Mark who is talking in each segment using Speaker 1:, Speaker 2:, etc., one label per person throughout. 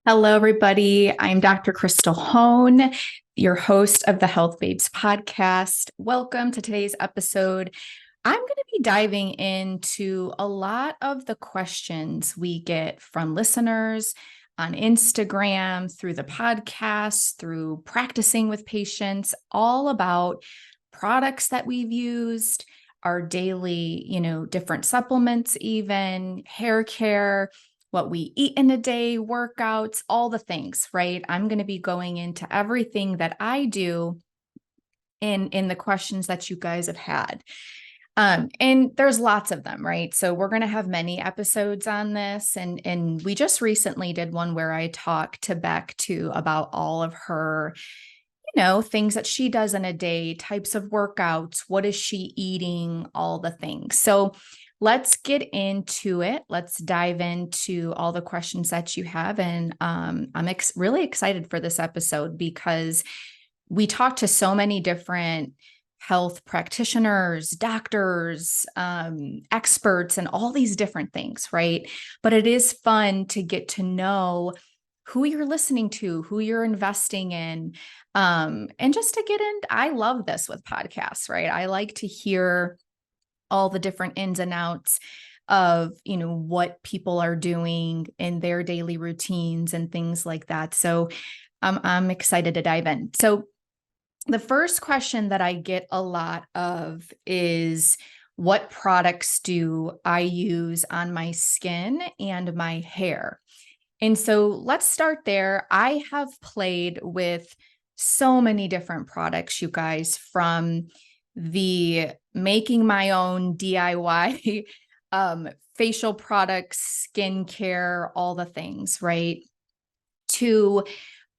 Speaker 1: Hello, everybody. I'm Dr. Krystal Hohn, your host of the Health Babes podcast. Welcome to today's episode. I'm going to be diving into a lot of the questions we get from listeners on Instagram, through the podcast, through practicing with patients, all about products that we've used, our daily, different supplements, even hair care, what we eat in a day, workouts, all the things, right? I'm going to be going into everything that I do in the questions that you guys have had. And there's lots of them, right? So we're going to have many episodes on this. And we just recently did one where I talked to Beck too about all of her, things that she does in a day, types of workouts, what is she eating, all the things. So let's get into it. Let's dive into all the questions that you have. And I'm really excited for this episode because we talked to so many different health practitioners, doctors, experts, and all these different things, right? But it is fun to get to know who you're listening to, who you're investing in, and just to get in. I love this with podcasts, right? I like to hear all the different ins and outs of, what people are doing in their daily routines and things like that. So I'm excited to dive in. So the first question that I get a lot of is, what products do I use on my skin and my hair? And so let's start there. I have played with so many different products, you guys, from the making my own DIY facial products, skincare, all the things, right? To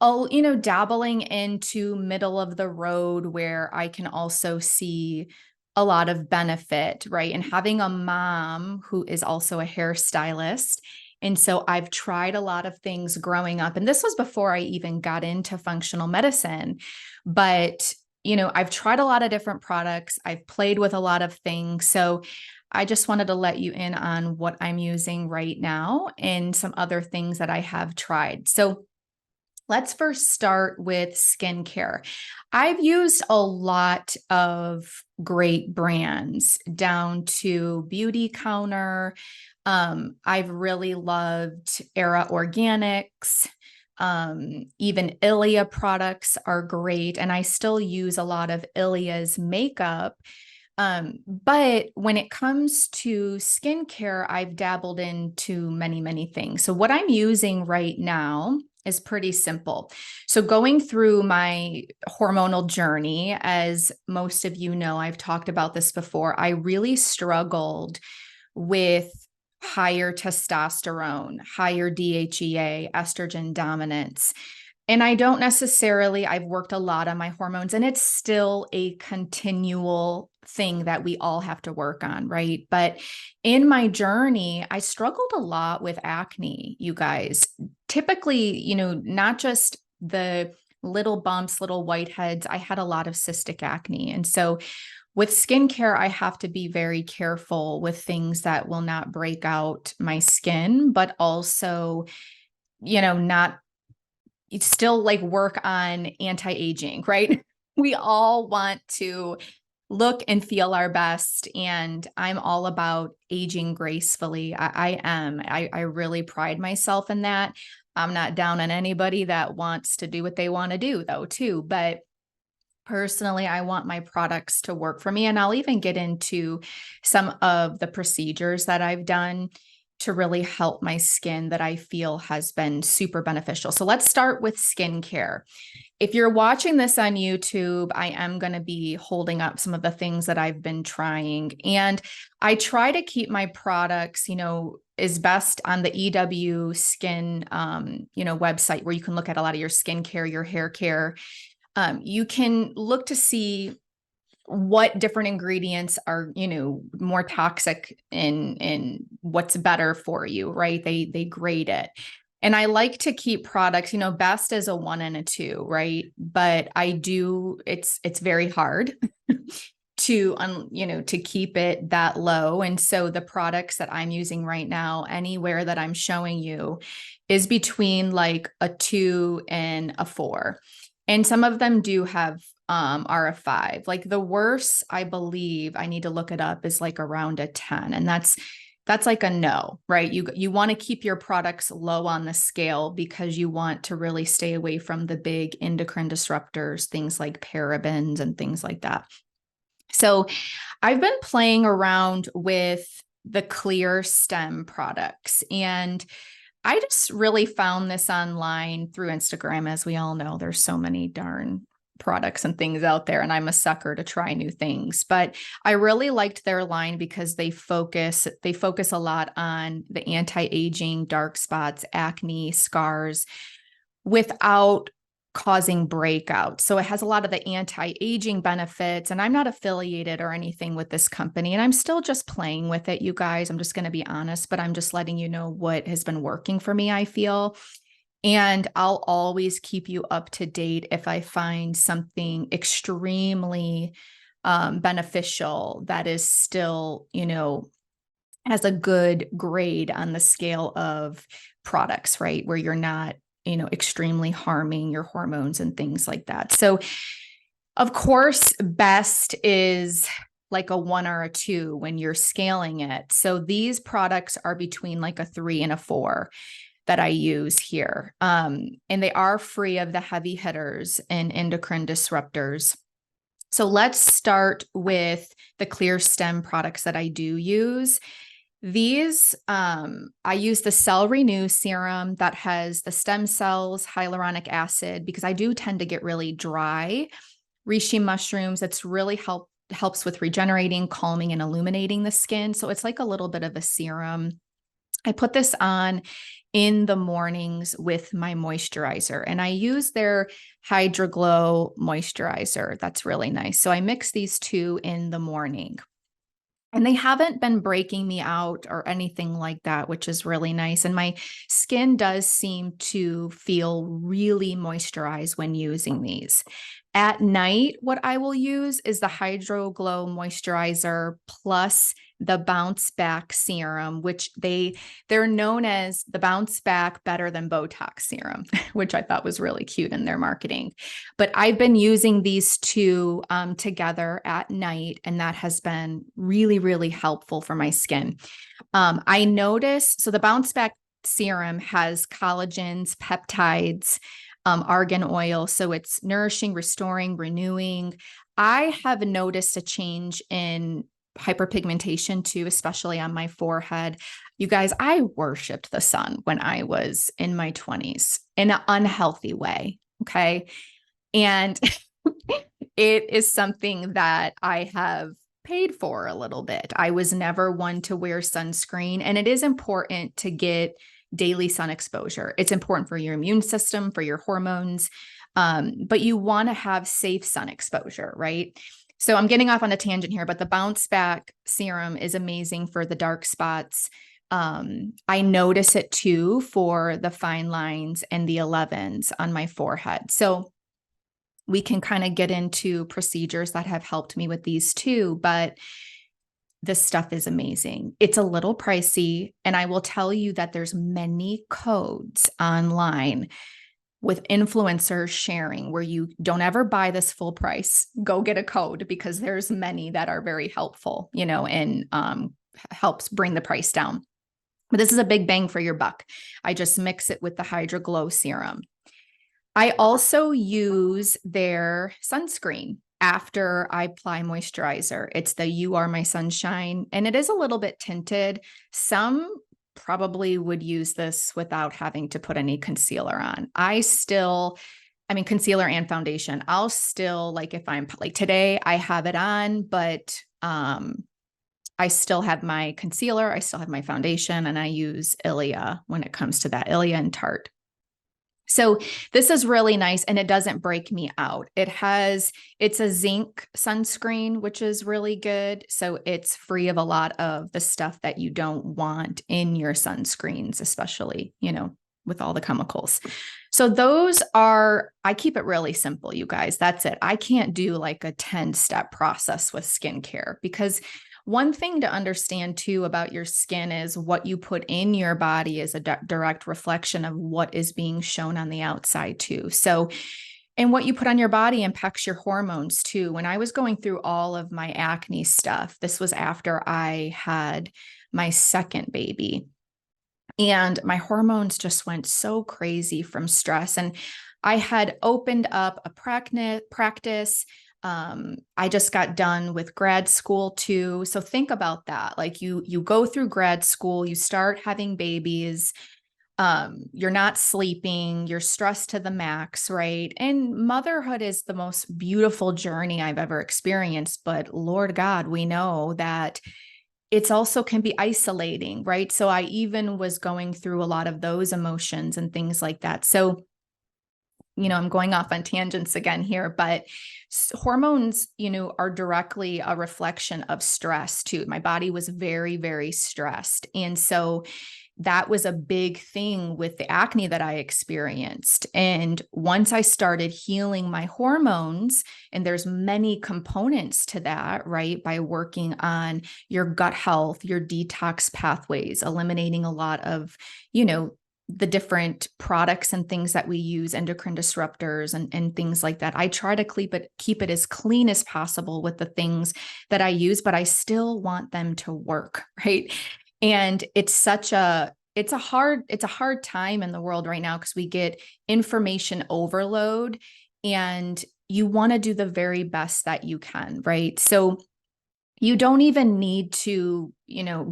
Speaker 1: dabbling into middle of the road where I can also see a lot of benefit, right? And having a mom who is also a hairstylist. And so I've tried a lot of things growing up, and this was before I even got into functional medicine. But, I've tried a lot of different products. I've played with a lot of things. So I just wanted to let you in on what I'm using right now and some other things that I have tried. So let's first start with skincare. I've used a lot of great brands down to Beauty Counter. I've really loved Era Organics. Even Ilia products are great. And I still use a lot of Ilia's makeup. But when it comes to skincare, I've dabbled into many, many things. So what I'm using right now is pretty simple. So going through my hormonal journey, as most of you know, I've talked about this before, I really struggled with higher testosterone, higher DHEA, estrogen dominance. And I don't necessarily, I've worked a lot on my hormones, and it's still a continual thing that we all have to work on, right? But in my journey, I struggled a lot with acne, you guys. Typically, not just the little bumps, little whiteheads, I had a lot of cystic acne. And so with skincare, I have to be very careful with things that will not break out my skin, but also, not still like work on anti-aging, right? We all want to look and feel our best. And I'm all about aging gracefully. I am. I really pride myself in that. I'm not down on anybody that wants to do what they want to do, though, too. But personally, I want my products to work for me. And I'll even get into some of the procedures that I've done to really help my skin that I feel has been super beneficial. So let's start with skincare. If you're watching this on YouTube, I am going to be holding up some of the things that I've been trying. And I try to keep my products, is best on the EW Skin, website, where you can look at a lot of your skincare, your hair care. You can look to see what different ingredients are, more toxic and what's better for you, right? They grade it. And I like to keep products, best as a 1 and a 2, right? But it's very hard to keep it that low. And so the products that I'm using right now, anywhere that I'm showing you, is between like a 2 and a 4. And some of them do have are a 5. Like the worst, I believe, I need to look it up, is like around a 10. And that's like a no, right? You want to keep your products low on the scale because you want to really stay away from the big endocrine disruptors, things like parabens and things like that. So I've been playing around with the clear stem products, and I just really found this online through Instagram. As we all know, there's so many darn products and things out there, and I'm a sucker to try new things. But I really liked their line because they focus a lot on the anti-aging, dark spots, acne, scars, without causing breakouts. So it has a lot of the anti-aging benefits, and I'm not affiliated or anything with this company, and I'm still just playing with it, you guys. I'm just going to be honest, but I'm just letting you know what has been working for me, I feel. And I'll always keep you up to date if I find something extremely beneficial that is still, has a good grade on the scale of products, right? Where you're not, extremely harming your hormones and things like that. So, of course, best is like a 1 or a 2 when you're scaling it. So these products are between like a 3 and a 4 that I use here. And they are free of the heavy hitters and endocrine disruptors. So let's start with the clear stem products that I do use. These, I use the Cell Renew serum that has the stem cells, hyaluronic acid, because I do tend to get really dry. Reishi mushrooms, it's really helps with regenerating, calming, and illuminating the skin. So it's like a little bit of a serum. I put this on in the mornings with my moisturizer, and I use their Hydro Glow moisturizer. That's really nice. So I mix these two in the morning. And they haven't been breaking me out or anything like that, which is really nice. And my skin does seem to feel really moisturized when using these. At night, what I will use is the Hydro Glow moisturizer plus the Bounce Back serum, which they're known as the Bounce Back Better Than Botox serum, which I thought was really cute in their marketing. But I've been using these two together at night, and that has been really, really helpful for my skin. I noticed, so the Bounce Back serum has collagens, peptides, argan oil. So it's nourishing, restoring, renewing. I have noticed a change in hyperpigmentation too, especially on my forehead. You guys, I worshiped the sun when I was in my 20s in an unhealthy way. Okay. And it is something that I have paid for a little bit. I was never one to wear sunscreen, and it is important to get daily sun exposure. It's important for your immune system, for your hormones, but you want to have safe sun exposure, right? So I'm getting off on a tangent here, but the Bounce Back serum is amazing for the dark spots. I notice it too for the fine lines and the 11s on my forehead. So we can kind of get into procedures that have helped me with these too, but this stuff is amazing. It's a little pricey, and I will tell you that there's many codes online with influencers sharing where you don't ever buy this full price. Go get a code, because there's many that are very helpful, and helps bring the price down. But this is a big bang for your buck. I just mix it with the Hydro Glow serum. I also use their sunscreen after I apply moisturizer. It's the You Are My Sunshine, and it is a little bit tinted. Some probably would use this without having to put any concealer on. Concealer and foundation. I'll still, like, if I'm like today, I have it on, but I still have my concealer, I still have my foundation, and I use Ilia when it comes to that, Ilia and Tarte. So this is really nice, and it doesn't break me out. It's a zinc sunscreen, which is really good. So it's free of a lot of the stuff that you don't want in your sunscreens, especially, with all the chemicals. So I keep it really simple, you guys. That's it. I can't do like a 10-step process with skincare, because one thing to understand too about your skin is what you put in your body is a direct reflection of what is being shown on the outside too. So, and what you put on your body impacts your hormones too. When I was going through all of my acne stuff, this was after I had my second baby. And my hormones just went so crazy from stress. And I had opened up a practice. I just got done with grad school too. So think about that. Like you go through grad school, you start having babies, you're not sleeping, you're stressed to the max, right? And motherhood is the most beautiful journey I've ever experienced. But Lord God, we know that it's also can be isolating, right? So I even was going through a lot of those emotions and things like that. So, I'm going off on tangents again here, but hormones, are directly a reflection of stress too. My body was very, very stressed. And so that was a big thing with the acne that I experienced. And once I started healing my hormones, and there's many components to that, right? By working on your gut health, your detox pathways, eliminating a lot of, the different products and things that we use, endocrine disruptors and things like that. I try to keep it as clean as possible with the things that I use, but I still want them to work, right? And it's a hard time in the world right now because we get information overload and you want to do the very best that you can, right? So you don't even need to,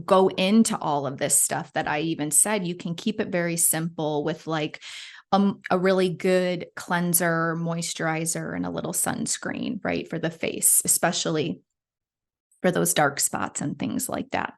Speaker 1: go into all of this stuff that I even said. You can keep it very simple with like a really good cleanser, moisturizer, and a little sunscreen, right? For the face, especially for those dark spots and things like that.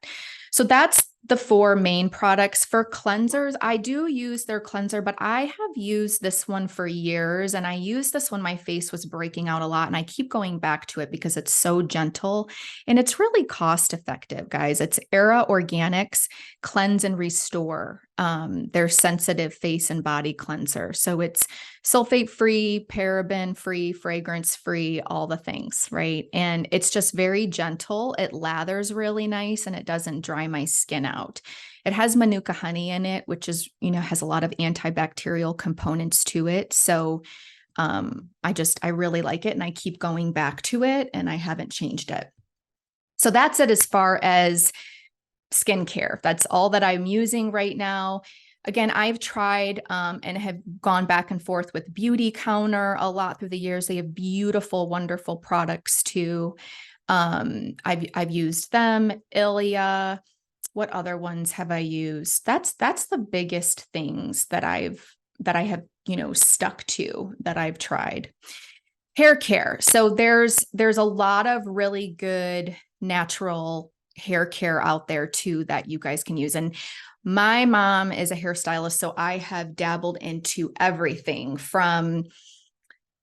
Speaker 1: So that's the 4 main products. For cleansers, I do use their cleanser, but I have used this one for years. And I used this when my face was breaking out a lot. And I keep going back to it because it's so gentle and it's really cost effective, guys. It's Era Organics Cleanse and Restore. Their sensitive face and body cleanser. So it's sulfate free, paraben free, fragrance free, all the things, right? And it's just very gentle. It lathers really nice and it doesn't dry my skin out. It has Manuka honey in it, which is, has a lot of antibacterial components to it. So I really like it and I keep going back to it and I haven't changed it. So that's it as far as skincare. That's all that I'm using right now. Again, I've tried and have gone back and forth with Beauty Counter a lot through the years. They have beautiful, wonderful products too. I've used them. Ilia. What other ones have I used? That's the biggest things that I have stuck to that I've tried. Hair care. So there's a lot of really good natural hair care out there too that you guys can use. And my mom is a hairstylist, so I have dabbled into everything from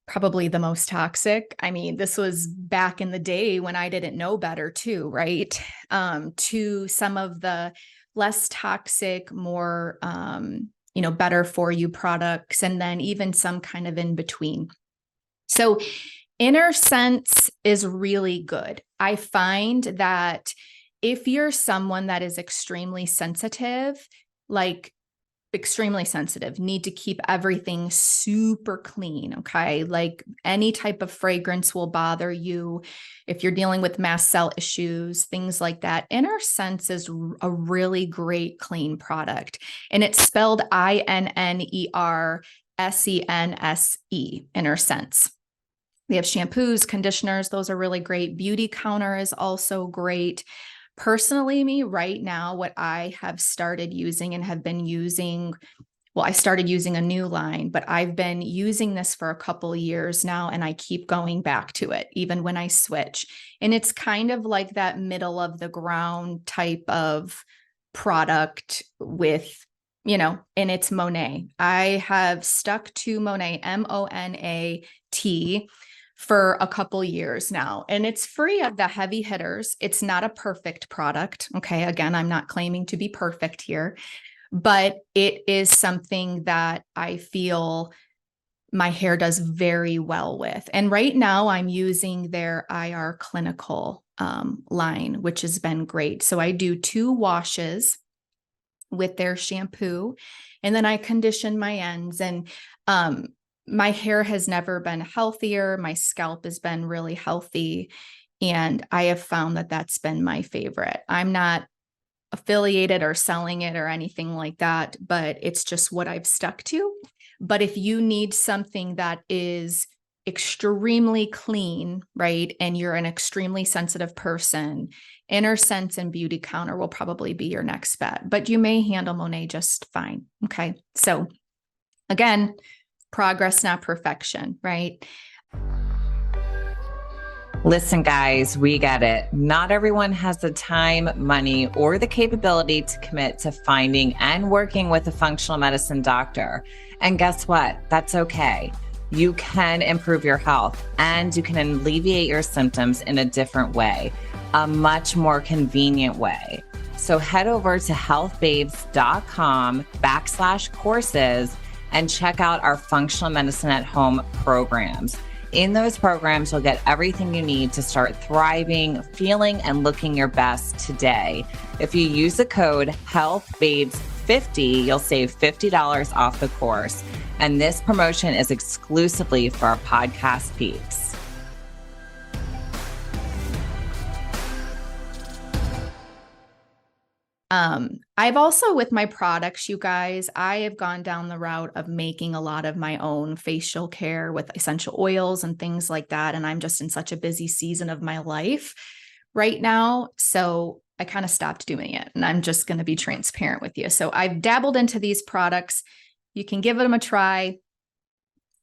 Speaker 1: probably the most toxic. I mean, this was back in the day when I didn't know better too, right? To some of the less toxic, more, better for you products, and then even some kind of in between. So Inner Sense is really good. I find that if you're someone that is extremely sensitive, need to keep everything super clean, okay? Like any type of fragrance will bother you. If you're dealing with mast cell issues, things like that, Inner Sense is a really great clean product. And it's spelled INNERSENSE, Inner Sense. They have shampoos, conditioners. Those are really great. Beauty Counter is also great. Personally, me right now, what I have started using and have been using, well, I started using a new line, but I've been using this for a couple of years now, and I keep going back to it, even when I switch. And it's kind of like that middle of the ground type of product with, and it's Monet. I have stuck to Monet, MONAT, for a couple years now, and it's free of the heavy hitters. It's not a perfect product. Okay. Again, I'm not claiming to be perfect here, but it is something that I feel my hair does very well with. And right now I'm using their IR Clinical line, which has been great. So I do 2 washes with their shampoo, and then I condition my ends. And my hair has never been healthier. My scalp has been really healthy. And I have found that that's been my favorite. I'm not affiliated or selling it or anything like that, but it's just what I've stuck to. But if you need something that is extremely clean, right, and you're an extremely sensitive person, Inner Sense and Beauty Counter will probably be your next bet, but you may handle Monet just fine. Okay. So again, progress, not perfection, right?
Speaker 2: Listen, guys, we get it. Not everyone has the time, money, or the capability to commit to finding and working with a functional medicine doctor. And guess what? That's okay. You can improve your health and you can alleviate your symptoms in a different way, a much more convenient way. So head over to healthbabes.com/courses and check out our functional medicine at home programs. In those programs, you'll get everything you need to start thriving, feeling, and looking your best today. If you use the code HealthBabes50, you'll save $50 off the course. And this promotion is exclusively for our podcast peeps.
Speaker 1: I've also, with my products, you guys, I have gone down the route of making a lot of my own facial care with essential oils and things like that. And I'm just in such a busy season of my life right now. So I kind of stopped doing it, and I'm just going to be transparent with you. So I've dabbled into these products. You can give them a try,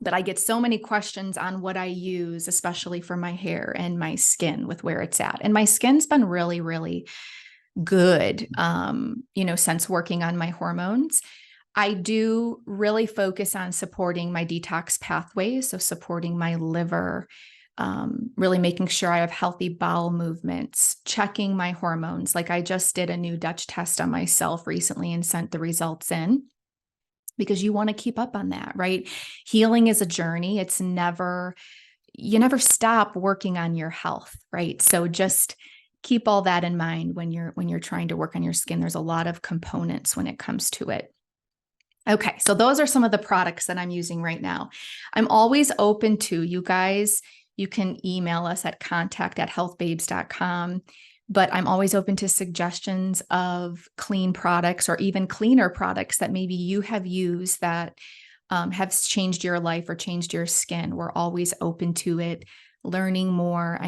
Speaker 1: but I get so many questions on what I use, especially for my hair and my skin with where it's at. And my skin's been really, really good, since working on my hormones. I do really focus on supporting my detox pathways. So supporting my liver, really making sure I have healthy bowel movements, checking my hormones. Like I just did a new Dutch test on myself recently and sent the results in, because you want to keep up on that, right? Healing is a journey. You never stop working on your health, right? So just keep all that in mind when you're trying to work on your skin. There's a lot of components when it comes to it. Okay, so those are some of the products that I'm using right now. I'm always open to, you guys, you can email us at contact@healthbabes.com, but I'm always open to suggestions of clean products or even cleaner products that maybe you have used that have changed your life or changed your skin. We're always open to it, learning more.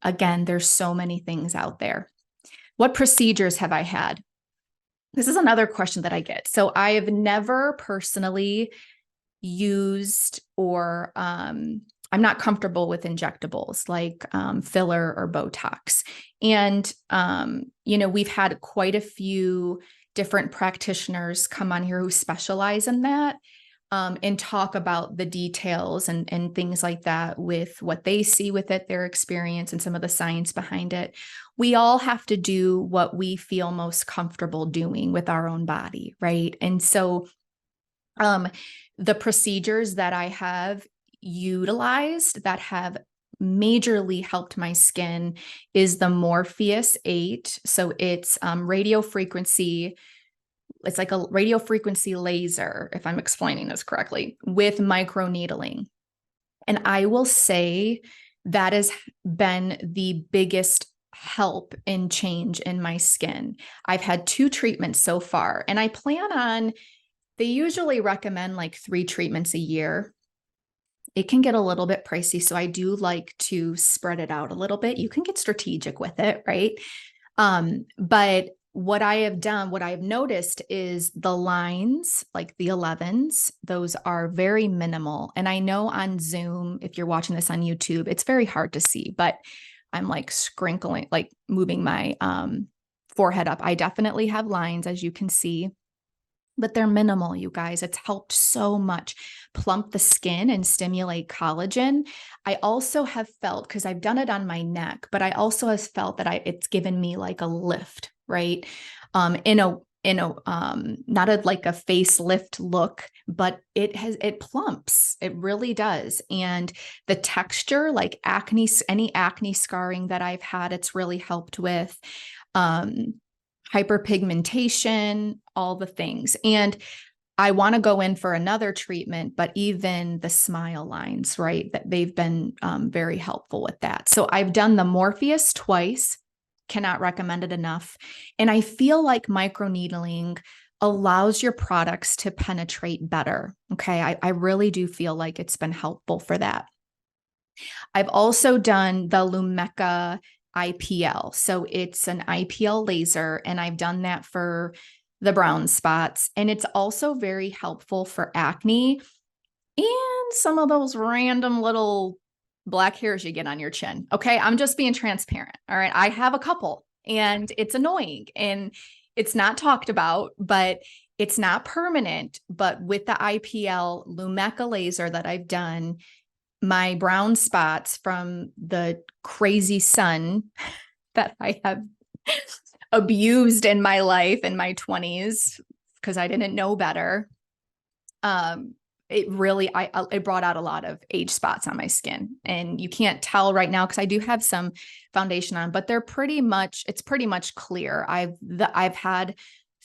Speaker 1: Again, there's so many things out there. What procedures have I had? This is another question that I get. So I have never personally used or I'm not comfortable with injectables like filler or Botox. And, we've had quite a few different practitioners come on here who specialize in that. And talk about the details and things like that with what they see with it, their experience, and some of the science behind it. We all have to do what we feel most comfortable doing with our own body, right? And so the procedures that I have utilized that have majorly helped my skin is the Morpheus 8. So it's radio frequency. It's like a radio frequency laser, if I'm explaining this correctly, with microneedling. And I will say that has been the biggest help and change in my skin. I've had 2 treatments so far, and I plan on, they usually recommend like 3 treatments a year. It can get a little bit pricey, so I do like to spread it out a little bit. You can get strategic with it, right? But what I have done, what I've noticed is the lines, like the 11s, those are very minimal. And I know on Zoom, if you're watching this on YouTube, it's very hard to see, but I'm like scrinkling, like moving my forehead up. I definitely have lines, as you can see, but they're minimal, you guys. It's helped so much plump the skin and stimulate collagen. I also have felt, because I've done it on my neck, but I also have felt that it's given me like a lift, right? In in a not a like a facelift look, but it plumps. It really does. And the texture, like any acne scarring that I've had, it's really helped with. Hyperpigmentation, all the things. And I want to go in for another treatment, but even the smile lines, right? That they've been very helpful with that. So I've done the Morpheus twice, cannot recommend it enough. And I feel like microneedling allows your products to penetrate better. Okay. I really do feel like it's been helpful for that. I've also done the Lumecca IPL. So it's an IPL laser, and I've done that for the brown spots. And it's also very helpful for acne and some of those random little black hairs you get on your chin. Okay. I'm just being transparent. All right. I have a couple, and it's annoying and it's not talked about, but it's not permanent. But with the IPL Lumecca laser that I've done, my brown spots from the crazy sun that I have abused in my life in my 20s because I didn't know better. It really, it brought out a lot of age spots on my skin, and you can't tell right now because I do have some foundation on, but it's pretty much clear. I've had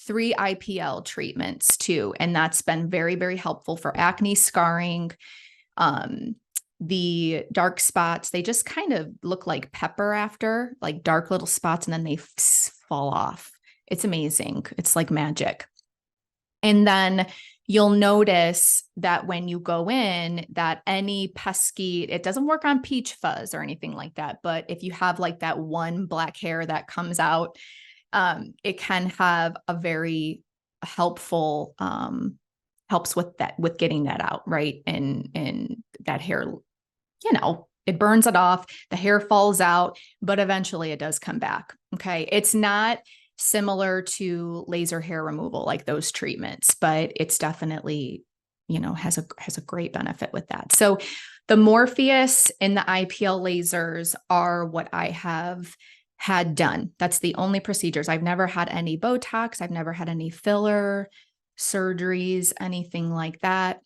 Speaker 1: 3 IPL treatments too, and that's been very, very helpful for acne scarring. The dark spots, they just kind of look like pepper after, like dark little spots, and then they fall off. It's amazing. It's like magic. And then you'll notice that when you go in, that any pesky, it doesn't work on peach fuzz or anything like that. But if you have like that one black hair that comes out, it can have a very helpful, helps with that, with getting that out, right? And that hair, it burns it off, the hair falls out, but eventually it does come back. Okay. It's not similar to laser hair removal, like those treatments, but it's definitely, has a great benefit with that. So the Morpheus and the IPL lasers are what I have had done. That's the only procedures. I've never had any Botox. I've never had any filler surgeries, anything like that.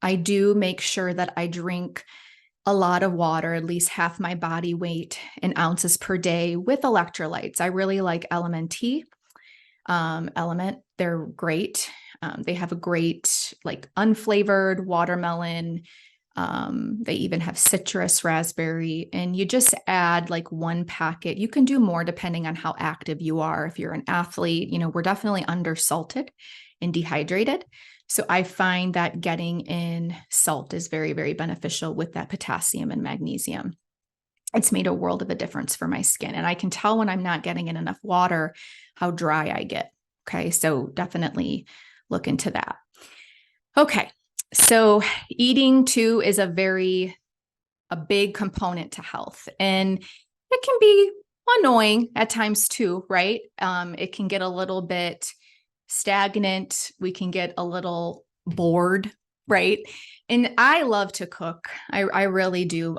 Speaker 1: I do make sure that I drink a lot of water, at least half my body weight in ounces per day with electrolytes. I really like LMNT, Element. They're great. They have a great, like, unflavored watermelon. They even have citrus, raspberry, and you just add like 1 packet. You can do more depending on how active you are. If you're an athlete, we're definitely undersalted and dehydrated. So I find that getting in salt is very, very beneficial with that potassium and magnesium. It's made a world of a difference for my skin. And I can tell when I'm not getting in enough water, how dry I get. Okay. So definitely look into that. Okay. So eating too is a big component to health, and it can be annoying at times too, right? It can get a little bit stagnant. We can get a little bored, right? And I love to cook. I really do.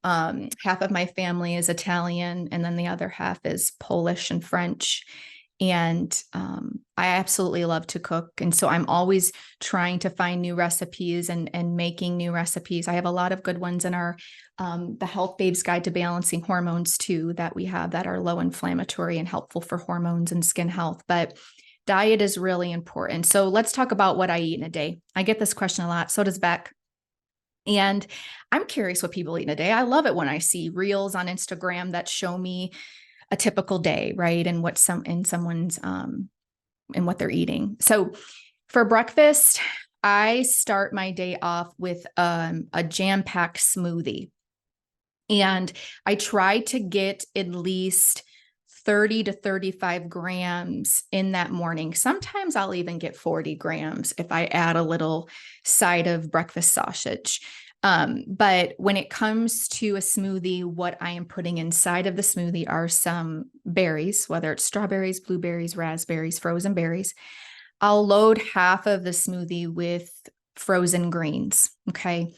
Speaker 1: Half of my family is Italian, and then the other half is Polish and French. And I absolutely love to cook. And so I'm always trying to find new recipes and making new recipes. I have a lot of good ones in our the Health Babes Guide to Balancing Hormones too, that we have that are low inflammatory and helpful for hormones and skin health. But diet is really important. So let's talk about what I eat in a day. I get this question a lot. So does Beck. And I'm curious what people eat in a day. I love it when I see reels on Instagram that show me a typical day, right? And what someone's and what they're eating. So for breakfast, I start my day off with a jam-packed smoothie. And I try to get at least 30 to 35 grams in that morning. Sometimes I'll even get 40 grams if I add a little side of breakfast sausage. But when it comes to a smoothie, what I am putting inside of the smoothie are some berries, whether it's strawberries, blueberries, raspberries, frozen berries. I'll load half of the smoothie with frozen greens. Okay.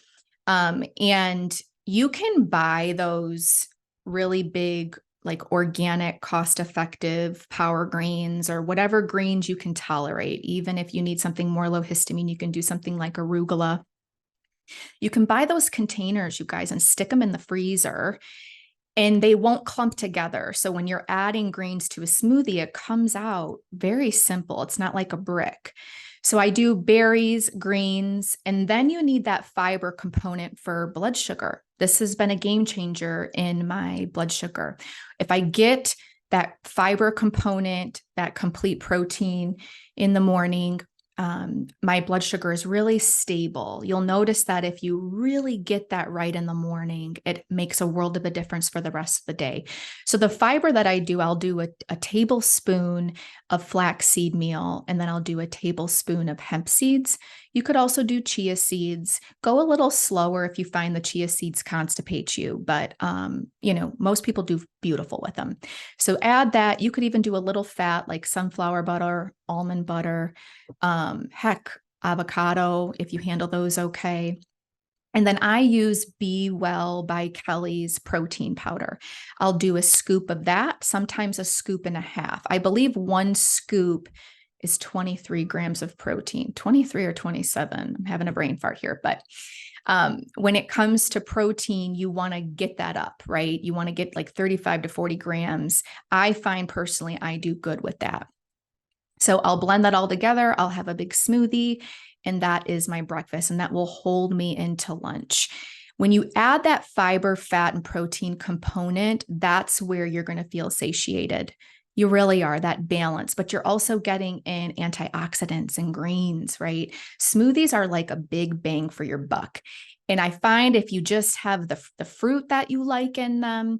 Speaker 1: And you can buy those really big like organic, cost-effective power greens or whatever greens you can tolerate. Even if you need something more low histamine, you can do something like arugula. You can buy those containers, you guys, and stick them in the freezer, and they won't clump together. So when you're adding greens to a smoothie, it comes out very simple. It's not like a brick. So I do berries, greens, and then you need that fiber component for blood sugar. This has been a game changer in my blood sugar. If I get that fiber component, that complete protein in the morning, my blood sugar is really stable. You'll notice that if you really get that right in the morning, it makes a world of a difference for the rest of the day. So the fiber that I do, I'll do a tablespoon of flaxseed meal, and then I'll do a tablespoon of hemp seeds. You could also do chia seeds. Go a little slower if you find the chia seeds constipate you, but most people do beautiful with them. So add that. You could even do a little fat like sunflower butter, almond butter, avocado, if you handle those okay. And then I use Be Well by Kelly's protein powder. I'll do a scoop of that, sometimes a scoop and a half. I believe one scoop is 23 grams of protein, 23 or 27. I'm having a brain fart here, but when it comes to protein, you want to get that up, right? You want to get like 35 to 40 grams. I find personally, I do good with that. So I'll blend that all together. I'll have a big smoothie, and that is my breakfast, and that will hold me into lunch. When you add that fiber, fat, and protein component, that's where you're going to feel satiated. You really are, that balance, but you're also getting in antioxidants and greens, right? Smoothies are like a big bang for your buck. And I find if you just have the fruit that you like in them,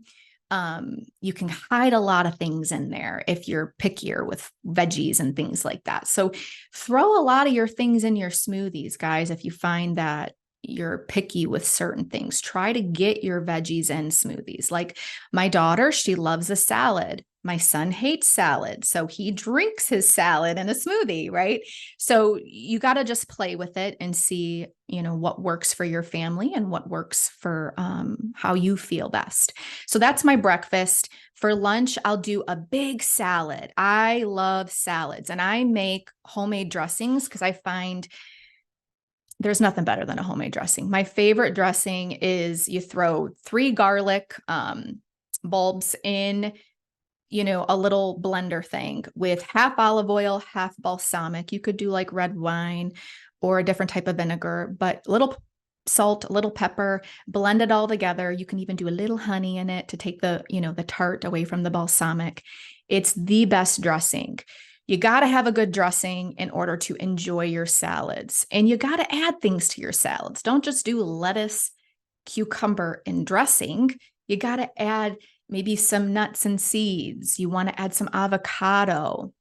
Speaker 1: you can hide a lot of things in there if you're pickier with veggies and things like that. So throw a lot of your things in your smoothies, guys. If you find that you're picky with certain things, try to get your veggies in smoothies. Like my daughter, she loves a salad. My son hates salad, so he drinks his salad in a smoothie, right? So you got to just play with it and see, what works for your family and what works for how you feel best. So that's my breakfast. For lunch, I'll do a big salad. I love salads, and I make homemade dressings because I find there's nothing better than a homemade dressing. My favorite dressing is you throw 3 garlic bulbs in a little blender thing with half olive oil, half balsamic. You could do like red wine or a different type of vinegar, but a little salt, a little pepper, blend it all together. You can even do a little honey in it to take the tart away from the balsamic. It's the best dressing. You got to have a good dressing in order to enjoy your salads. And you got to add things to your salads. Don't just do lettuce, cucumber, and dressing. You got to add maybe some nuts and seeds. You want to add some avocado.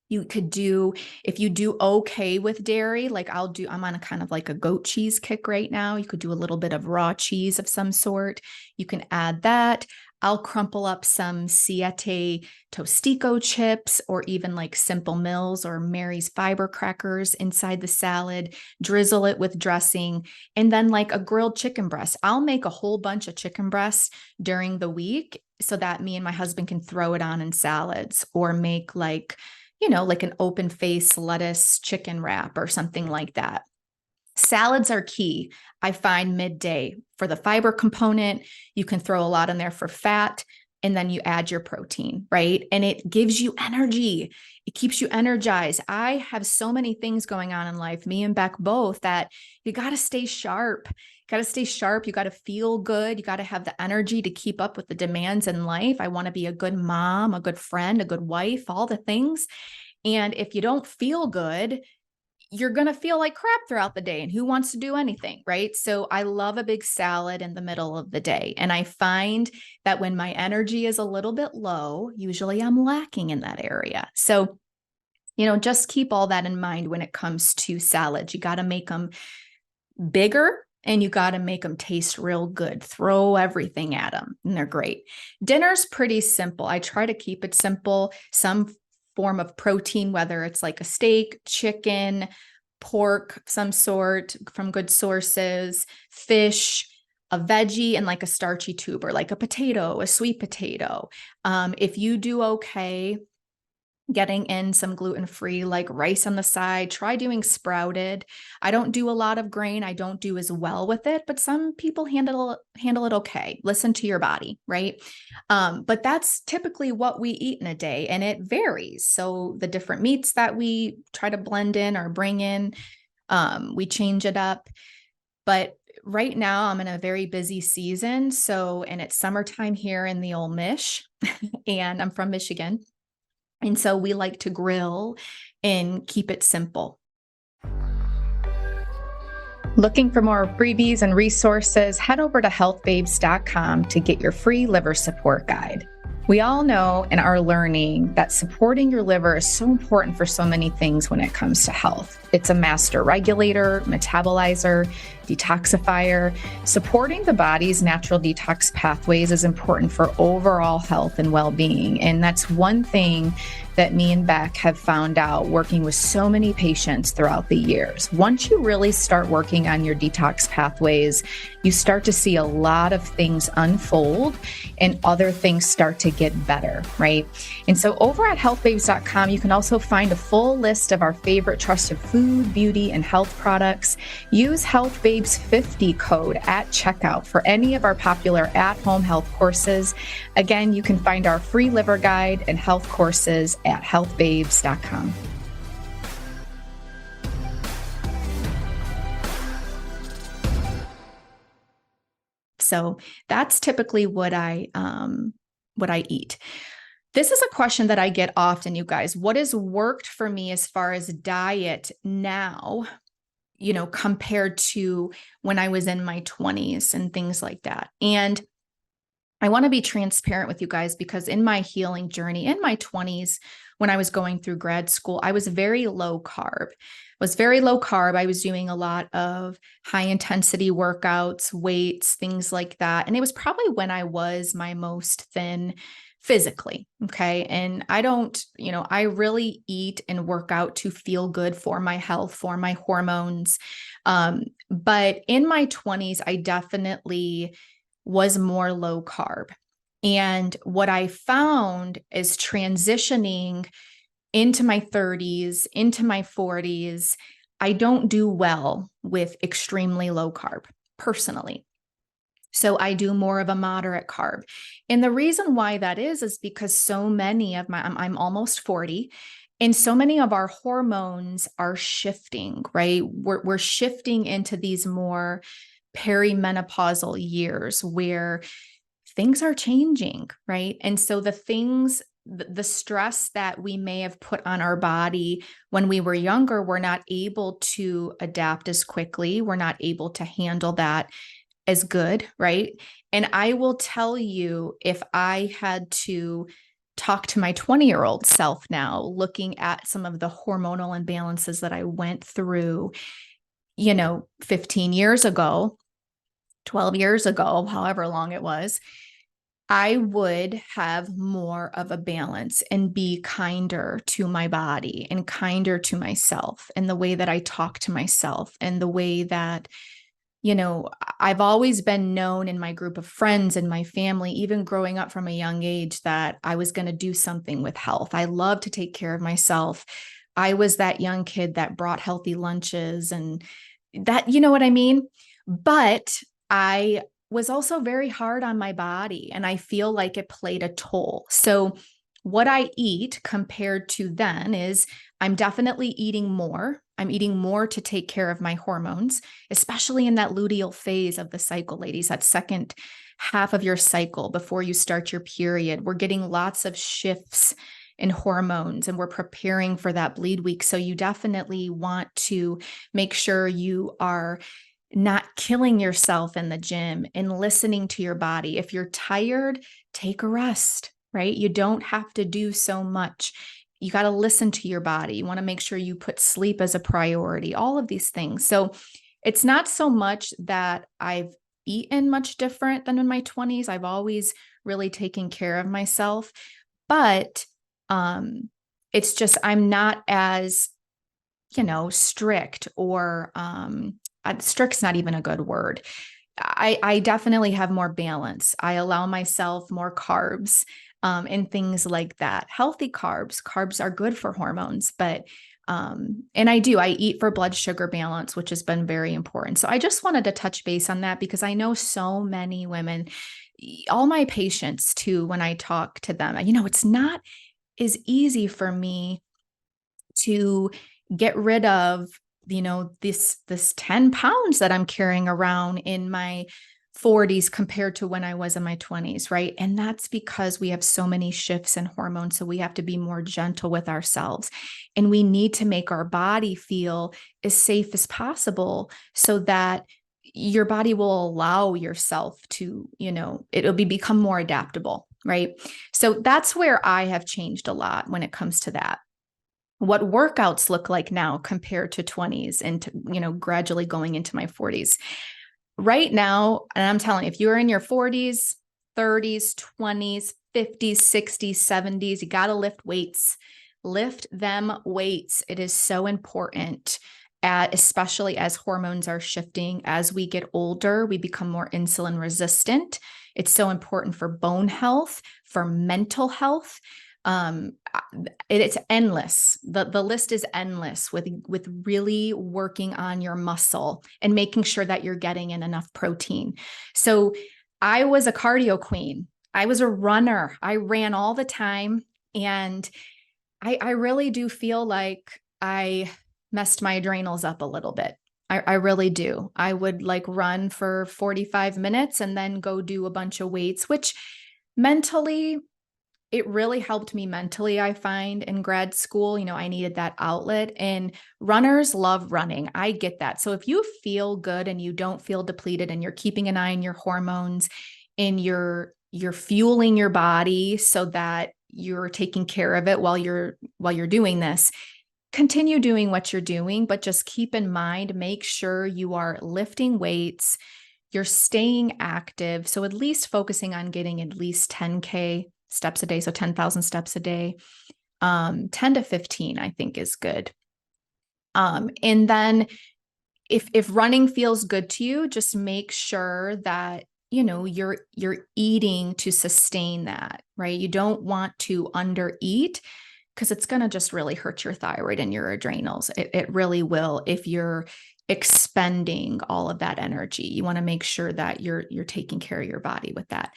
Speaker 1: You could do, if you do okay with dairy, like I'm on a kind of like a goat cheese kick right now. You could do a little bit of raw cheese of some sort. You can add that. I'll crumple up some Siete Tostico chips or even like Simple Mills or Mary's fiber crackers inside the salad, drizzle it with dressing, and then like a grilled chicken breast. I'll make a whole bunch of chicken breasts during the week so that me and my husband can throw it on in salads, or make like an open face lettuce chicken wrap or something like that. Salads are key. I find midday for the fiber component. You can throw a lot in there for fat, and then you add your protein, right? And it gives you energy. It keeps you energized. I have so many things going on in life, me and Beck both, that you got to stay sharp. You got to stay sharp. You got to feel good. You got to have the energy to keep up with the demands in life. I want to be a good mom, a good friend, a good wife, all the things. And if you don't feel good, you're going to feel like crap throughout the day, and who wants to do anything, right? So I love a big salad in the middle of the day. And I find that when my energy is a little bit low, usually I'm lacking in that area. So, just keep all that in mind when it comes to salads. You got to make them bigger, and you got to make them taste real good. Throw everything at them, and they're great. Dinner's pretty simple. I try to keep it simple. Some form of protein, whether it's like a steak, chicken, pork, some sort from good sources, fish, a veggie and like a starchy tuber, like a potato, a sweet potato. If you do okay getting in some gluten-free, like rice on the side, try doing sprouted. I don't do a lot of grain. I don't do as well with it, but some people handle it okay. Listen to your body, right? But that's typically what we eat in a day, and it varies. So the different meats that we try to blend in or bring in, we change it up. But right now I'm in a very busy season. And it's summertime here in the old Mich, and I'm from Michigan. And so we like to grill and keep it simple. Looking for more freebies and resources, head over to healthbabes.com to get your free liver support guide. We all know and are learning that supporting your liver is so important for so many things when it comes to health. It's a master regulator, metabolizer, detoxifier. Supporting the body's natural detox pathways is important for overall health and well-being. And that's one thing that me and Beck have found out working with so many patients throughout the years. Once you really start working on your detox pathways, you start to see a lot of things unfold and other things start to get better, right? And so over at healthbabes.com, you can also find a full list of our favorite trusted food, beauty, and health products. Use HealthBabes50 code at checkout for any of our popular at-home health courses. Again, you can find our free liver guide and health courses at healthbabes.com. So that's typically what I eat. This is a question that I get often, you guys. What has worked for me as far as diet now, compared to when I was in my 20s and things like that? And I want to be transparent with you guys because in my healing journey in my 20s, when I was going through grad school, I was very low carb. I was doing a lot of high intensity workouts, weights, things like that. And it was probably when I was my most thin physically. Okay. And I really eat and work out to feel good for my health, for my hormones. But in my 20s, I definitely was more low carb. And what I found is transitioning into my 30s, into my 40s, I don't do well with extremely low carb personally. So I do more of a moderate carb. And the reason why that is because so many of I'm almost 40, and so many of our hormones are shifting, right? We're shifting into these more perimenopausal years where things are changing, right? And so the stress that we may have put on our body when we were younger, we're not able to adapt as quickly. We're not able to handle that as good, right? And I will tell you, if I had to talk to my 20-year-old self now, looking at some of the hormonal imbalances that I went through, 15 years ago, 12 years ago, however long it was, I would have more of a balance and be kinder to my body and kinder to myself and the way that I talk to myself and the way that, I've always been known in my group of friends and my family, even growing up from a young age, that I was going to do something with health. I love to take care of myself. I was that young kid that brought healthy lunches and that, you know what I mean? But I was also very hard on my body, and I feel like it played a toll. So what I eat compared to then is I'm definitely eating more. I'm eating more to take care of my hormones, especially in that luteal phase of the cycle, ladies, that second half of your cycle before you start your period. We're getting lots of shifts in hormones and we're preparing for that bleed week. So you definitely want to make sure you are not killing yourself in the gym and listening to your body. If you're tired, take a rest, right? You don't have to do so much. You got to listen to your body. You want to make sure you put sleep as a priority, all of these things. So it's not so much that I've eaten much different than in my 20s. I've always really taken care of myself, but it's just, I'm not as, strict, or strict's not even a good word. I definitely have more balance. I allow myself more carbs, and things like that. Healthy carbs. Carbs are good for hormones, but and I eat for blood sugar balance, which has been very important. So I just wanted to touch base on that because I know so many women, all my patients too, when I talk to them, it's not as easy for me to get rid of, this 10 pounds that I'm carrying around in my 40s compared to when I was in my 20s, right? And that's because we have so many shifts in hormones. So we have to be more gentle with ourselves. And we need to make our body feel as safe as possible so that your body will allow yourself to, it'll become more adaptable, right? So that's where I have changed a lot when it comes to that. What workouts look like now compared to 20s and gradually going into my 40s. Right now, and I'm telling you, if you're in your 40s, 30s, 20s, 50s, 60s, 70s, you got to lift weights. Lift them weights. It is so important, especially as hormones are shifting. As we get older, we become more insulin resistant. It's so important for bone health, for mental health. It's endless. The list is endless with really working on your muscle and making sure that you're getting in enough protein. So I was a cardio queen. I was a runner. I ran all the time. And I really do feel like I messed my adrenals up a little bit. I really do. I would run for 45 minutes and then go do a bunch of weights, which mentally, it really helped me mentally, I find, in grad school. I needed that outlet, and runners love running. I get that. So if you feel good and you don't feel depleted and you're keeping an eye on your hormones and you're fueling your body so that you're taking care of it while you're doing this, continue doing what you're doing, but just keep in mind, make sure you are lifting weights, you're staying active. So at least focusing on getting at least 10K steps a day. So 10,000 steps a day, 10 to 15, I think is good. And then if running feels good to you, just make sure that, you're eating to sustain that, right? You don't want to undereat because it's going to just really hurt your thyroid and your adrenals. It really will. If you're expending all of that energy, you want to make sure that you're taking care of your body with that.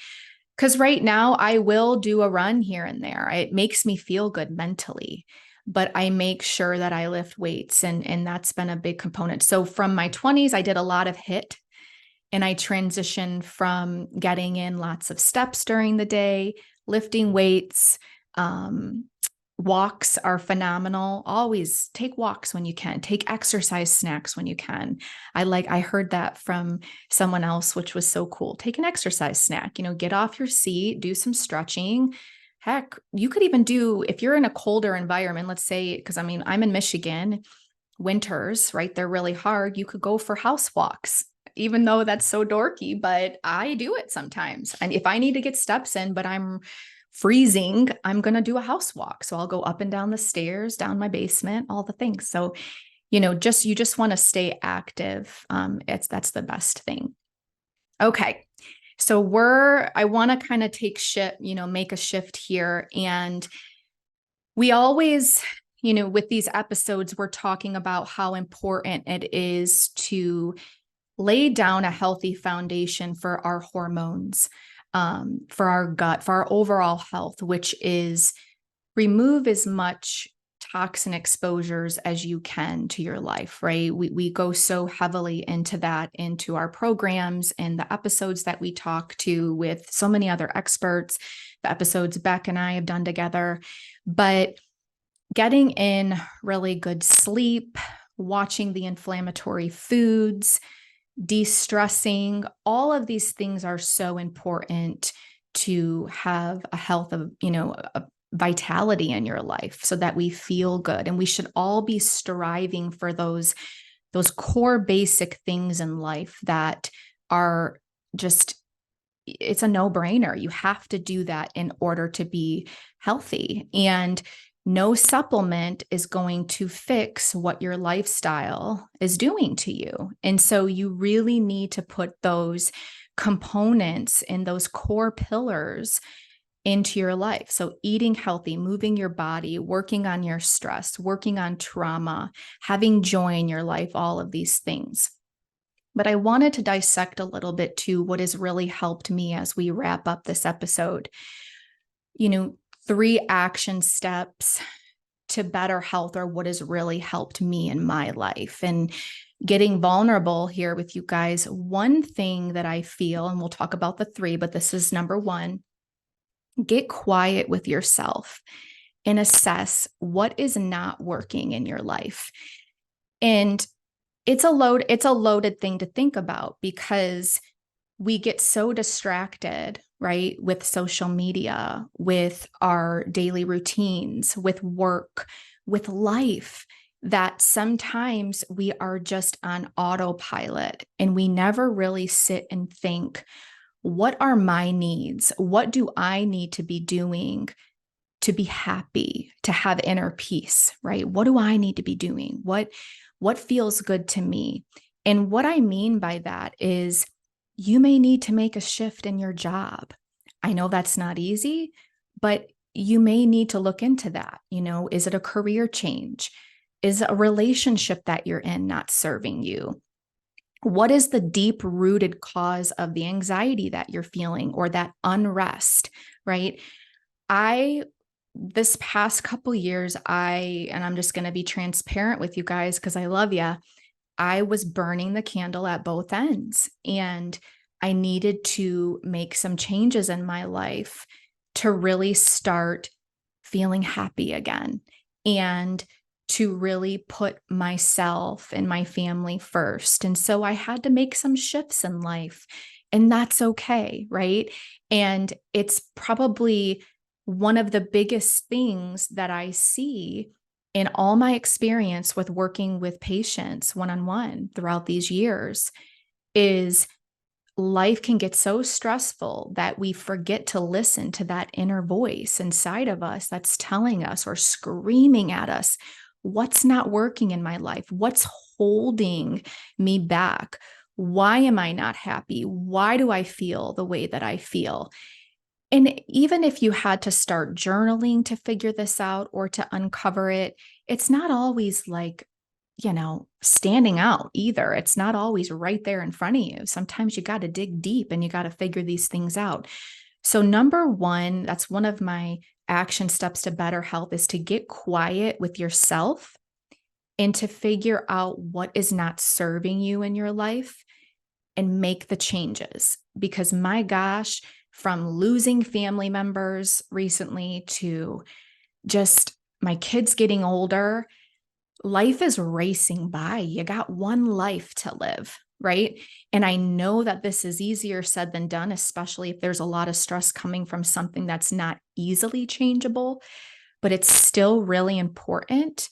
Speaker 1: Because right now I will do a run here and there. It makes me feel good mentally, but I make sure that I lift weights, and that's been a big component. So from my 20s, I did a lot of HIIT, and I transitioned from getting in lots of steps during the day, lifting weights. Walks are phenomenal. Always take walks when you can. Take exercise snacks when you can. I heard that from someone else, which was so cool. Take an exercise snack, get off your seat, do some stretching. Heck, you could even do, if you're in a colder environment, let's say, because I'm in Michigan, winters, right? They're really hard. You could go for house walks, even though that's so dorky, but I do it sometimes. And if I need to get steps in, but I'm freezing, I'm going to do a house walk. So I'll go up and down the stairs, down my basement, all the things. So, you just want to stay active. That's the best thing. Okay. So I want to kind of make a shift here. And we always, with these episodes, we're talking about how important it is to lay down a healthy foundation for our hormones, for our gut, for our overall health, which is remove as much toxin exposures as you can to your life, right? We go so heavily into our programs and the episodes that we talk to with so many other experts, the episodes Beck and I have done together, but getting in really good sleep, watching the inflammatory foods, de-stressing, all of these things are so important to have a health of, a vitality in your life so that we feel good. And we should all be striving for those core basic things in life that are just, it's a no-brainer. You have to do that in order to be healthy. And No supplement is going to fix what your lifestyle is doing to you. And so you really need to put those components and those core pillars into your life. So eating healthy, moving your body, working on your stress, working on trauma, having joy in your life, all of these things. But I wanted to dissect a little bit to what has really helped me as we wrap up this episode. 3 action steps to better health are what has really helped me in my life. And getting vulnerable here with you guys, one thing that I feel, and we'll talk about the 3, but this is number 1, get quiet with yourself and assess what is not working in your life. And it's a loaded thing to think about because we get so distracted, right, with social media, with our daily routines, with work, with life, that sometimes we are just on autopilot and we never really sit and think, what are my needs? What do I need to be doing to be happy, to have inner peace, right? What do I need to be doing? What feels good to me? And what I mean by that is you may need to make a shift in your job. I know that's not easy, but you may need to look into that. Is it a career change? Is a relationship that you're in not serving you? What is the deep rooted cause of the anxiety that you're feeling or that unrest, right? This past couple years, and I'm just going to be transparent with you guys because I love you. I was burning the candle at both ends, and I needed to make some changes in my life to really start feeling happy again and to really put myself and my family first. And so I had to make some shifts in life, and that's okay, right? And it's probably one of the biggest things that I see in all my experience with working with patients one-on-one throughout these years is life can get so stressful that we forget to listen to that inner voice inside of us that's telling us or screaming at us, what's not working in my life? What's holding me back? Why am I not happy? Why do I feel the way that I feel? And even if you had to start journaling to figure this out or to uncover it, it's not always like, standing out either. It's not always right there in front of you. Sometimes you got to dig deep and you got to figure these things out. So number 1, that's one of my action steps to better health, is to get quiet with yourself and to figure out what is not serving you in your life and make the changes. Because my gosh, from losing family members recently to just my kids getting older, life is racing by. You got one life to live, right? And I know that this is easier said than done, especially if there's a lot of stress coming from something that's not easily changeable, but it's still really important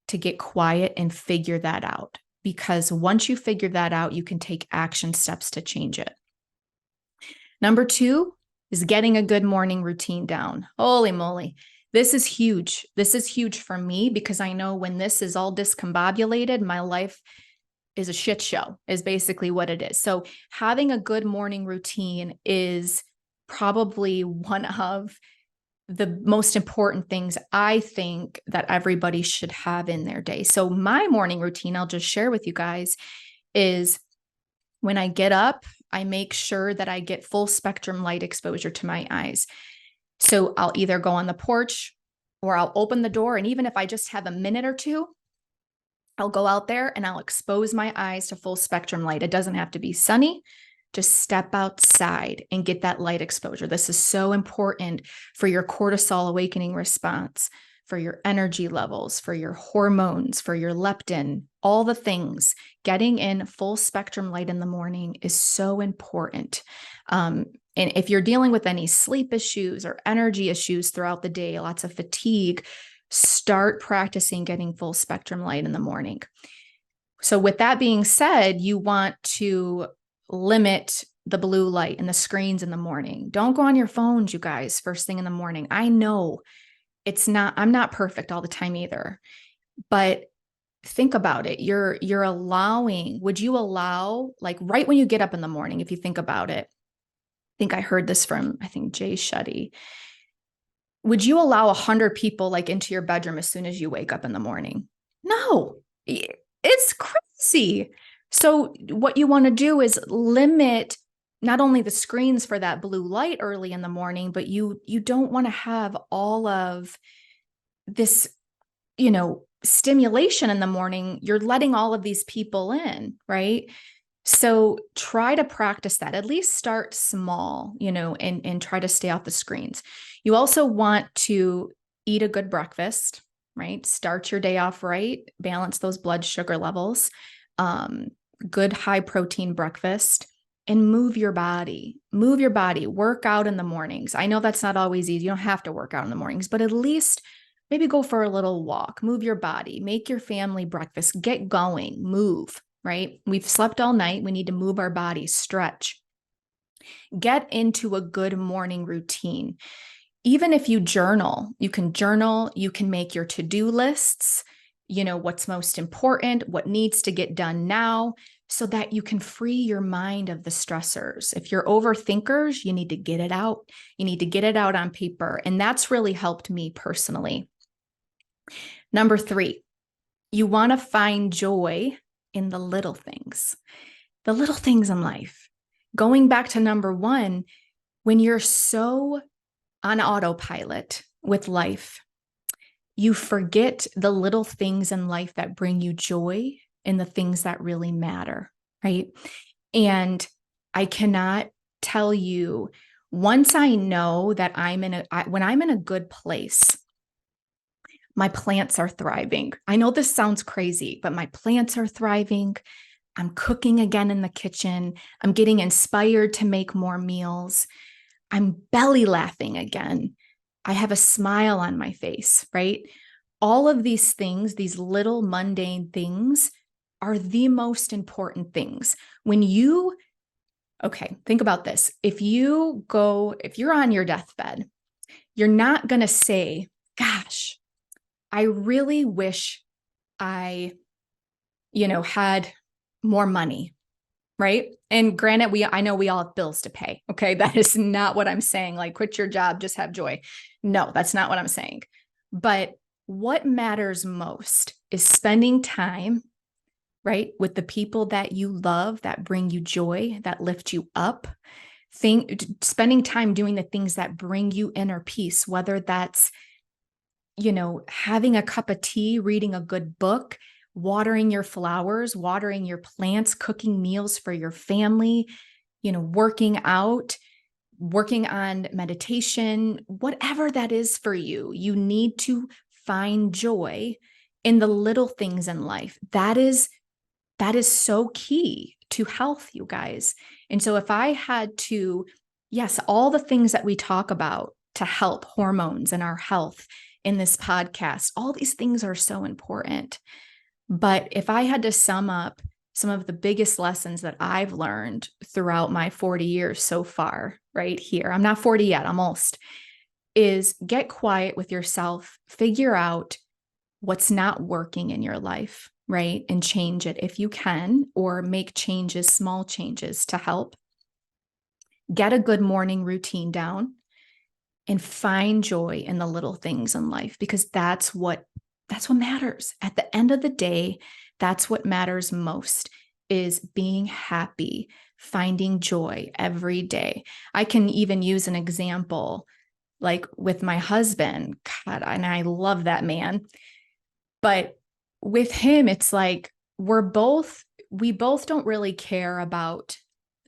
Speaker 1: to get quiet and figure that out. Because once you figure that out, you can take action steps to change it. Number 2 is getting a good morning routine down. Holy moly. This is huge. This is huge for me because I know when this is all discombobulated, my life is a shit show, is basically what it is. So having a good morning routine is probably one of the most important things I think that everybody should have in their day. So my morning routine, I'll just share with you guys, is when I get up, I make sure that I get full spectrum light exposure to my eyes. So I'll either go on the porch or I'll open the door. And even if I just have a minute or two, I'll go out there and I'll expose my eyes to full spectrum light. It doesn't have to be sunny. Just step outside and get that light exposure. This is so important for your cortisol awakening response, for your energy levels, for your hormones, for your leptin, all the things. Getting in full spectrum light in the morning is so important. And if you're dealing with any sleep issues or energy issues throughout the day, lots of fatigue, start practicing getting full spectrum light in the morning. So with that being said, you want to limit the blue light and the screens in the morning. Don't go on your phones, you guys, first thing in the morning. I know I'm not perfect all the time either, but think about it. You're allowing, would you allow, like right when you get up in the morning, if you think about it, I think I heard this from, I think Jay Shetty. Would you allow 100 people like into your bedroom as soon as you wake up in the morning? No, it's crazy. So what you want to do is limit not only the screens for that blue light early in the morning, but you don't want to have all of this, stimulation in the morning. You're letting all of these people in, right? So try to practice that. At least start small, and try to stay off the screens. You also want to eat a good breakfast, right? Start your day off right, balance those blood sugar levels, good high protein breakfast, and move your body. Move your body, work out in the mornings. I know that's not always easy. You don't have to work out in the mornings, but at least maybe go for a little walk, move your body, make your family breakfast, get going, move, right? We've slept all night. We need to move our bodies, stretch, get into a good morning routine. Even if you journal, you can make your to-do lists, what's most important, what needs to get done now, so that you can free your mind of the stressors. If you're overthinkers, you need to get it out. You need to get it out on paper. And that's really helped me personally. Number 3, you want to find joy in the little things in life. Going back to number 1, when you're so on autopilot with life, you forget the little things in life that bring you joy and the things that really matter, right? And I cannot tell you, once I know that when I'm in a good place, my plants are thriving. I know this sounds crazy, but my plants are thriving. I'm cooking again in the kitchen. I'm getting inspired to make more meals. I'm belly laughing again. I have a smile on my face, right? All of these things, these little mundane things, are the most important things. Think about this. If you're on your deathbed, you're not going to say, gosh, I really wish I, had more money, right? And granted, I know we all have bills to pay. Okay. That is not what I'm saying. Like, quit your job, just have joy. No, that's not what I'm saying. But what matters most is spending time, right, with the people that you love, that bring you joy, that lift you up. Spending time doing the things that bring you inner peace, whether that's, having a cup of tea, reading a good book, watering your flowers, watering your plants, cooking meals for your family, working out, working on meditation, whatever that is for you. You need to find joy in the little things in life. That is so key to health, you guys. And so if I had to, yes, all the things that we talk about to help hormones and our health in this podcast, all these things are so important. But if I had to sum up some of the biggest lessons that I've learned throughout my 40 years so far, right here, I'm not 40 yet, almost, is get quiet with yourself, figure out what's not working in your life, right? And change it if you can, or make changes, small changes to help. Get a good morning routine down and find joy in the little things in life, because that's what matters. At the end of the day, that's what matters most, is being happy, finding joy every day. I can even use an example like with my husband, God, and I love that man. But with him, it's like we both don't really care about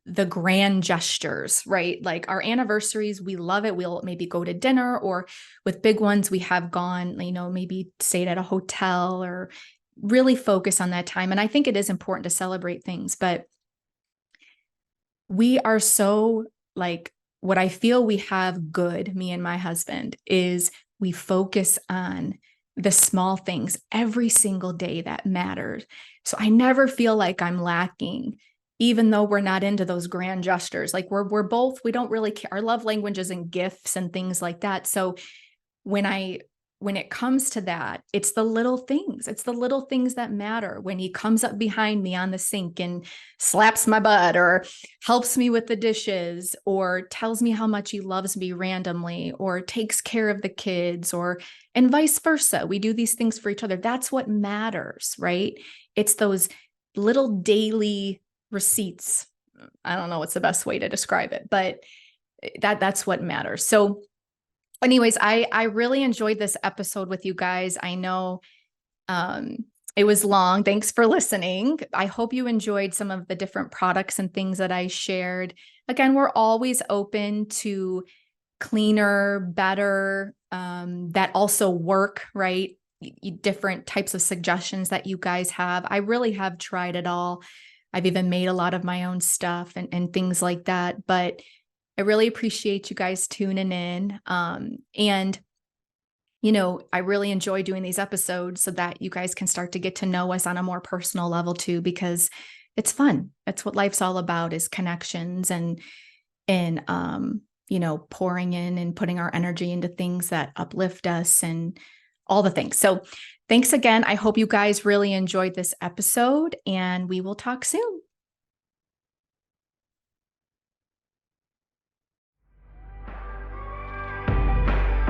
Speaker 1: the grand gestures, right? Like our anniversaries, we love it. We'll maybe go to dinner, or with big ones, we have gone, maybe stayed at a hotel or really focus on that time. And I think it is important to celebrate things, but we are so what I feel we have good, me and my husband, is we focus on the small things every single day that matters. So I never feel like I'm lacking, even though we're not into those grand gestures. Like we're both, we don't really care. Our love language is in gifts and things like that. So when I when it comes to that, it's the little things. It's the little things that matter. When he comes up behind me on the sink and slaps my butt or helps me with the dishes or tells me how much he loves me randomly or takes care of the kids and vice versa. We do these things for each other. That's what matters, right? It's those little daily receipts. I don't know what's the best way to describe it, but that's what matters. So anyways, I really enjoyed this episode with you guys. I know it was long. Thanks for listening. I hope you enjoyed some of the different products and things that I shared. Again, we're always open to cleaner, better, that also work, right? Different types of suggestions that you guys have. I really have tried it all. I've even made a lot of my own stuff and things like that. But I really appreciate you guys tuning in. And, I really enjoy doing these episodes so that you guys can start to get to know us on a more personal level too, because it's fun. That's what life's all about, is connections and pouring in and putting our energy into things that uplift us and all the things. So thanks again. I hope you guys really enjoyed this episode, and we will talk soon.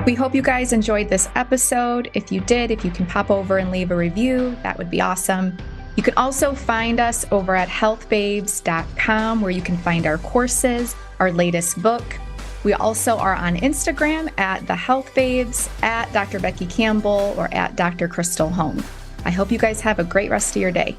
Speaker 1: We hope you guys enjoyed this episode. If you did, if you can pop over and leave a review, that would be awesome. You can also find us over at healthbabes.com, where you can find our courses, our latest book. We also are on Instagram at The Health Babes, at Dr. Becky Campbell, or at Dr. Krystal Hohn. I hope you guys have a great rest of your day.